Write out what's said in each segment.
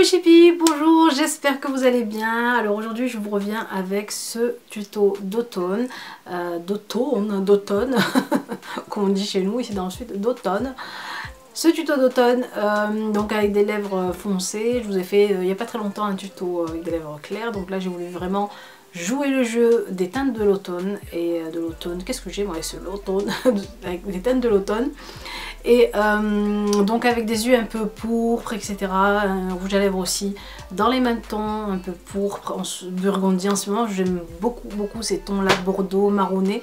chippies, bonjour, j'espère que vous allez bien. Alors aujourd'hui je vous reviens avec ce tuto d'automne, comme on dit chez nous ici dans le sud, d'automne. Ce tuto d'automne, donc avec des lèvres foncées, je vous ai fait il n'y a pas très longtemps un tuto avec des lèvres claires, donc là j'ai voulu vraiment jouer le jeu des teintes de l'automne et de l'automne. Qu'est-ce que j'ai moi avec ce l'automne avec les teintes de l'automne. Et donc avec des yeux un peu pourpres, etc. Un rouge à lèvres aussi dans les mêmes tons, un peu pourpre, burgundy en ce moment. J'aime beaucoup ces tons-là, bordeaux, marronné.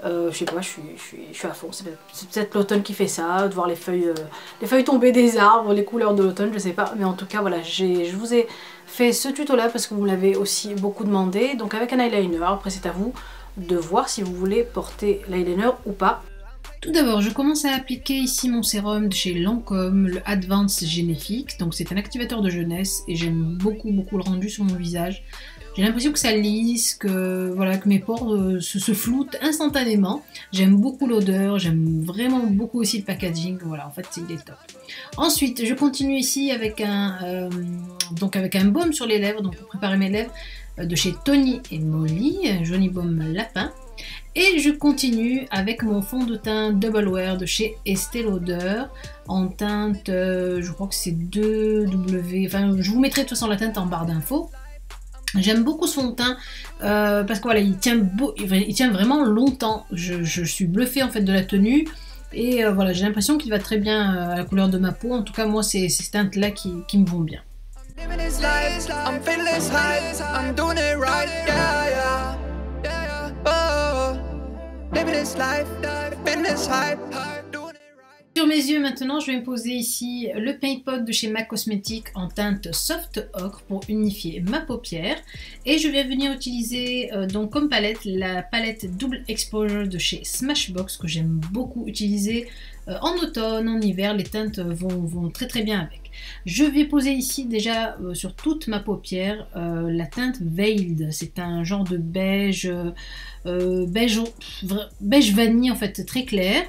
Je sais pas, je suis à fond. C'est peut-être l'automne qui fait ça, de voir les feuilles tomber des arbres, les couleurs de l'automne, je sais pas. Mais en tout cas, voilà, je vous ai fait ce tuto-là parce que vous me l'avez aussi beaucoup demandé. Donc avec un eyeliner, après c'est à vous de voir si vous voulez porter l'eyeliner ou pas. Tout d'abord, je commence à appliquer ici mon sérum de chez Lancôme, le Advanced Genefix. Donc c'est un activateur de jeunesse et j'aime beaucoup le rendu sur mon visage. J'ai l'impression que ça lisse, que, voilà, que mes pores se floutent instantanément. J'aime beaucoup l'odeur, j'aime vraiment beaucoup aussi le packaging. Voilà, en fait, il est top. Ensuite, je continue ici avec un baume sur les lèvres, donc pour préparer mes lèvres, de chez Tony et Molly, Joli Baume Lapin. Et je continue avec mon fond de teint Double Wear de chez Estée Lauder en teinte, je crois que c'est 2W, enfin je vous mettrai de toute façon la teinte en barre d'infos. J'aime beaucoup ce fond de teint parce que voilà, il tient vraiment longtemps. Je suis bluffée en fait de la tenue et voilà, j'ai l'impression qu'il va très bien à la couleur de ma peau. En tout cas moi c'est ces teintes là qui me vont bien. Sur mes yeux maintenant, je vais me poser ici le Paint Pot de chez MAC Cosmetics en teinte Soft Ocre pour unifier ma paupière. Et je vais venir utiliser donc comme palette la palette Double Exposure de chez Smashbox que j'aime beaucoup utiliser en automne, en hiver. Les teintes vont très bien avec. Je vais poser ici déjà sur toute ma paupière la teinte Veiled. C'est un genre de beige vanille en fait très clair.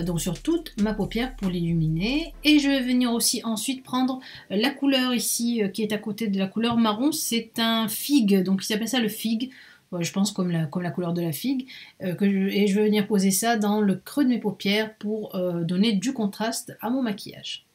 Donc sur toute ma paupière pour l'illuminer. Et je vais venir aussi ensuite prendre la couleur ici qui est à côté de la couleur marron. C'est un figue, donc il s'appelle ça le figue. Ouais, je pense comme la couleur de la figue. Et je vais venir poser ça dans le creux de mes paupières pour donner du contraste à mon maquillage.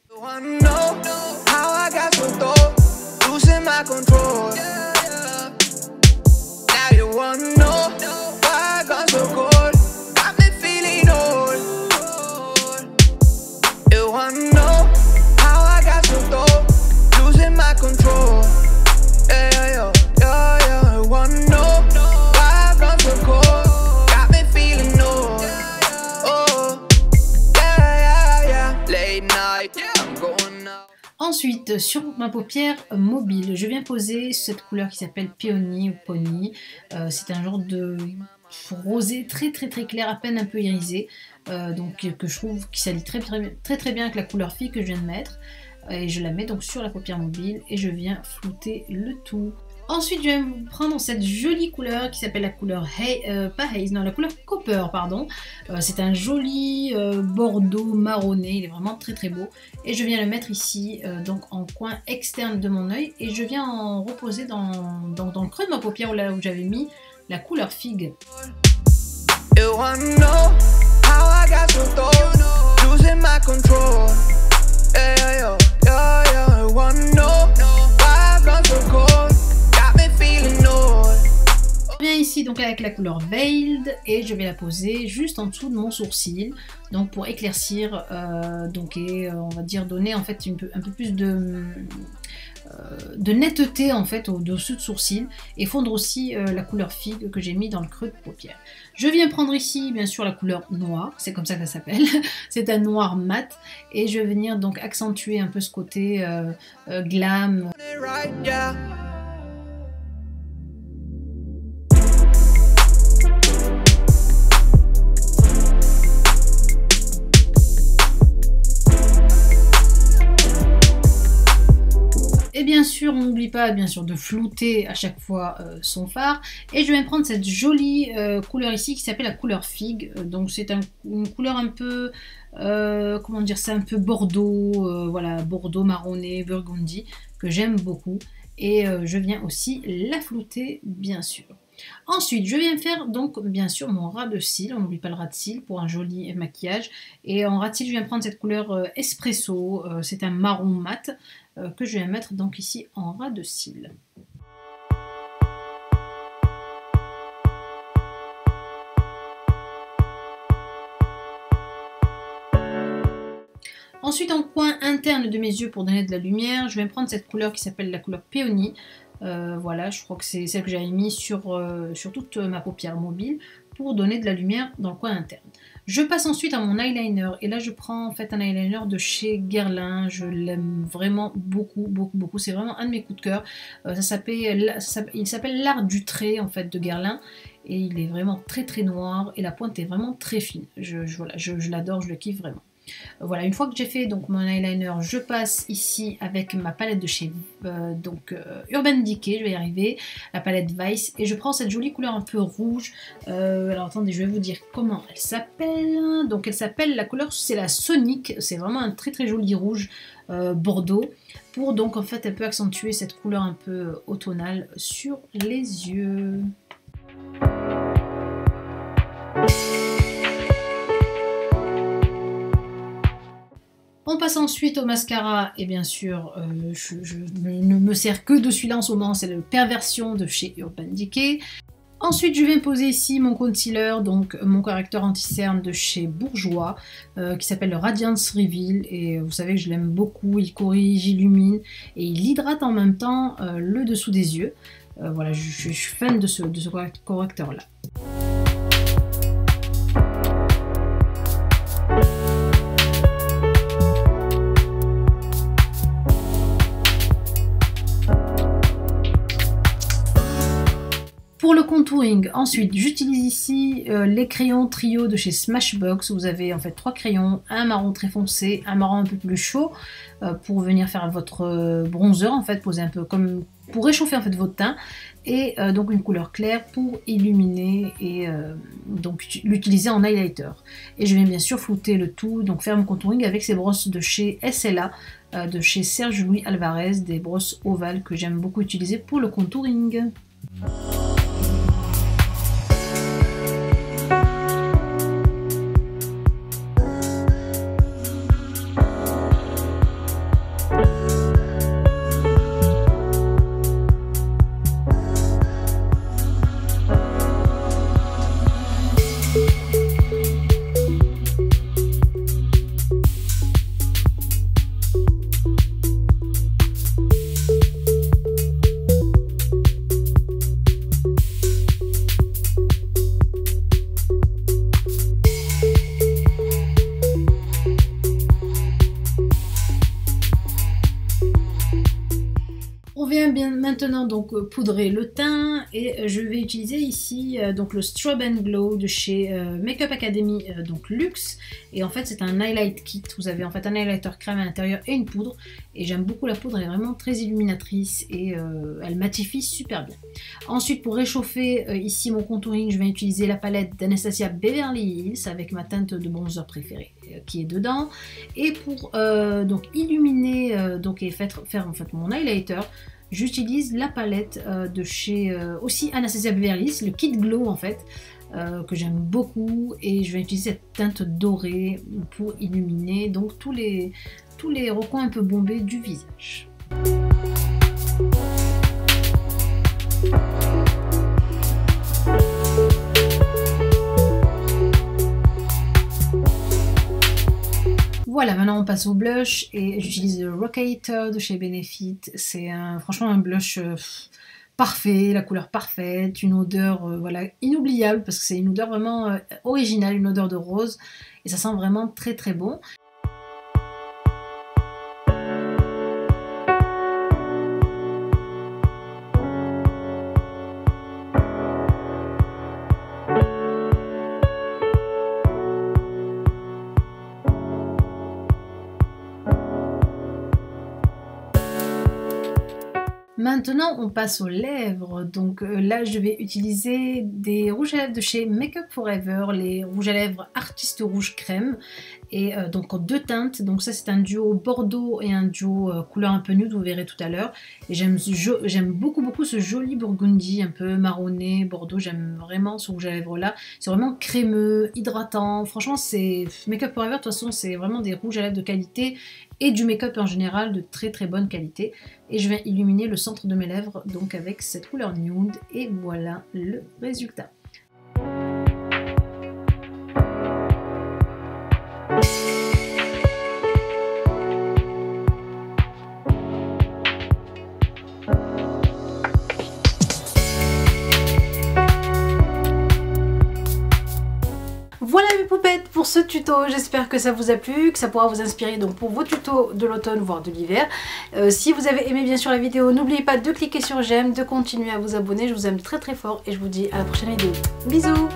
Ensuite, sur ma paupière mobile, je viens poser cette couleur qui s'appelle Peony ou Pony. C'est un genre de rosé très clair, à peine un peu irisé. Donc que je trouve qui s'allie très bien avec la couleur figue que je viens de mettre. Et je la mets donc sur la paupière mobile et je viens flouter le tout. Ensuite, je vais prendre cette jolie couleur qui s'appelle la couleur la couleur Copper, pardon. C'est un joli bordeaux marronné, il est vraiment très beau. Et je viens le mettre ici, donc en coin externe de mon œil. Et je viens en reposer dans le creux de ma paupière là où j'avais mis la couleur figue. Je viens ici donc avec la couleur Veiled et je vais la poser juste en dessous de mon sourcil, donc pour éclaircir et on va dire donner en fait un peu plus de netteté en fait au-dessus de sourcil et fondre aussi la couleur figue que j'ai mis dans le creux de paupière. Je viens prendre ici bien sûr la couleur noire, c'est comme ça que ça s'appelle, c'est un noir mat et je vais venir donc accentuer un peu ce côté glam. Et bien sûr, on n'oublie pas bien sûr de flouter à chaque fois son fard. Et je vais prendre cette jolie couleur ici qui s'appelle la couleur figue. Donc c'est une couleur un peu, comment dire, c'est un peu bordeaux, voilà, bordeaux marronné, burgundy, que j'aime beaucoup. Et je viens aussi la flouter, bien sûr. Ensuite, je viens faire donc bien sûr mon ras de cils. On n'oublie pas le ras de cils pour un joli maquillage. Et en ras de cils, je viens prendre cette couleur espresso. C'est un marron mat que je viens mettre donc ici en ras de cils. Ensuite, en coin interne de mes yeux pour donner de la lumière, je vais prendre cette couleur qui s'appelle la couleur Peony. Voilà, je crois que c'est celle que j'avais mis sur toute ma paupière mobile pour donner de la lumière dans le coin interne. Je passe ensuite à mon eyeliner et là je prends en fait un eyeliner de chez Guerlain. Je l'aime vraiment beaucoup, beaucoup, beaucoup. C'est vraiment un de mes coups de cœur. Il s'appelle l'art du trait en fait de Guerlain et il est vraiment très très noir et la pointe est vraiment très fine. Je l'adore, je le kiffe vraiment. Voilà, une fois que j'ai fait donc mon eyeliner, je passe ici avec ma palette de chez Urban Decay, je vais y arriver, la palette Vice, et je prends cette jolie couleur un peu rouge. Alors attendez, je vais vous dire comment elle s'appelle. Donc elle s'appelle, la couleur c'est la Sonic, c'est vraiment un très très joli rouge bordeaux, pour donc en fait un peu accentuer cette couleur un peu automnale sur les yeux. On passe ensuite au mascara et bien sûr je ne me sers que de celui-là en ce moment, c'est la Perversion de chez Urban Decay. Ensuite je viens poser ici mon concealer, donc mon correcteur anti-cerne de chez Bourjois qui s'appelle le Radiance Reveal et vous savez que je l'aime beaucoup, il corrige, illumine et il hydrate en même temps le dessous des yeux. Voilà, je suis fan de ce correcteur là. Pour le contouring, ensuite, j'utilise ici les crayons trio de chez Smashbox. Vous avez en fait 3 crayons, un marron très foncé, un marron un peu plus chaud pour venir faire votre bronzer en fait, poser un peu comme pour réchauffer en fait votre teint et donc une couleur claire pour illuminer et donc l'utiliser en highlighter. Et je viens bien sûr flouter le tout, donc faire mon contouring avec ces brosses de chez SLA, de chez Serge Louis Alvarez, des brosses ovales que j'aime beaucoup utiliser pour le contouring. Maintenant donc poudrer le teint et je vais utiliser ici donc le Strobe and Glow de chez Makeup Academy donc Luxe, et en fait c'est un highlight kit. Vous avez en fait un highlighter crème à l'intérieur et une poudre, et j'aime beaucoup la poudre, elle est vraiment très illuminatrice et elle matifie super bien. Ensuite pour réchauffer ici mon contouring, je vais utiliser la palette d'Anastasia Beverly Hills avec ma teinte de bronzer préférée qui est dedans, et pour donc illuminer donc et faire en fait mon highlighter, j'utilise la palette de chez aussi Anastasia Beverly Hills, le Kit Glow en fait, que j'aime beaucoup, et je vais utiliser cette teinte dorée pour illuminer donc tous les recoins un peu bombés du visage. Voilà, maintenant on passe au blush et j'utilise le Rockator de chez Benefit. C'est franchement un blush parfait, la couleur parfaite, une odeur voilà, inoubliable parce que c'est une odeur vraiment originale, une odeur de rose, et ça sent vraiment très très bon. Maintenant, on passe aux lèvres. Donc là, je vais utiliser des rouges à lèvres de chez Make Up For Ever, les rouges à lèvres Artiste Rouge Crème. Et donc en 2 teintes. Donc ça, c'est un duo bordeaux et un duo couleur un peu nude, vous verrez tout à l'heure. Et j'aime beaucoup ce joli burgundy, un peu marronné, bordeaux. J'aime vraiment ce rouge à lèvres là. C'est vraiment crémeux, hydratant. Franchement, c'est Make Up For Ever, de toute façon, c'est vraiment des rouges à lèvres de qualité. Et du make-up en général de très bonne qualité. Et je vais illuminer le centre de mes lèvres donc avec cette couleur nude. Et voilà le résultat. Voilà mes poupettes pour ce tuto, j'espère que ça vous a plu, que ça pourra vous inspirer donc pour vos tutos de l'automne voire de l'hiver. Si vous avez aimé bien sûr la vidéo, n'oubliez pas de cliquer sur j'aime, de continuer à vous abonner, je vous aime très fort et je vous dis à la prochaine vidéo. Bisous!